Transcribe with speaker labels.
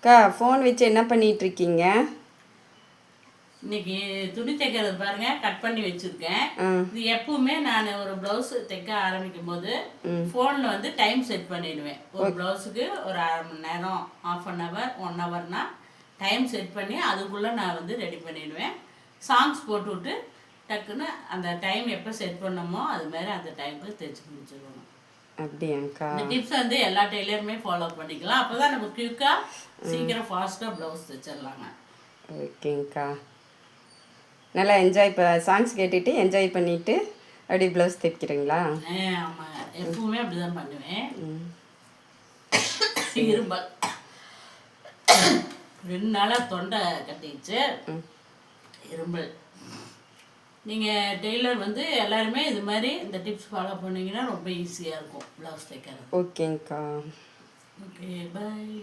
Speaker 1: அக்கா ஃபோன் வச்சு என்ன பண்ணிட்டு இருக்கீங்க?
Speaker 2: இன்னைக்கு துணி தைக்கிறது பாருங்க, கட் பண்ணி வச்சிருக்கேன். இது எப்பவுமே நான் ஒரு பிளவுஸ் தைக்க ஆரம்பிக்கும் போது ஃபோனில் வந்து டைம் செட் பண்ணிடுவேன். ஒரு பிளவுஸுக்கு ஒரு அரை மணி நேரம், ½ அன் ஹவர், 1 ஹவர்னா டைம் செட் பண்ணி அதுக்குள்ளே நான் வந்து ரெடி பண்ணிடுவேன். சாங்ஸ் போட்டு விட்டு டக்குன்னு அந்த டைம் எப்போ செட் பண்ணமோ அது மாதிரி அந்த டைமுக்கு தைச்சி முடிச்சிடுவோம்.
Speaker 1: அப்படியாக்கா?
Speaker 2: இந்த டிப்ஸ் வந்து எல்லா டெய்லருமே ஃபாலோ பண்ணிக்கலாம். அப்போ தான் நம்ம குயிக்காக சீக்கிரம் ஃபாஸ்ட்டாக ப்ளவுஸ் தைச்சிடலாங்க.
Speaker 1: ஓகேங்க்கா. நல்லா என்ஜாய் சாங்ஸ் கேட்டுட்டு என்ஜாய் பண்ணிவிட்டு அப்படி ப்ளவுஸ் தைக்கிறீங்களா?
Speaker 2: ஆமாம், எப்பவுமே அப்படி தான் பண்ணுவேன். இரும்பல் 2 நாளாக தொண்டை கட்டிடுச்சு, இரும்பல். நீங்கள் டெய்லர் வந்து எல்லாருமே இது மாதிரி இந்த டிப்ஸ் ஃபாலோ பண்ணிங்கன்னா ரொம்ப ஈஸியாக இருக்கும் ப்ளவுஸ் தைக்கிறது.
Speaker 1: ஓகேங்க்கா.
Speaker 2: ஓகே, பாய்.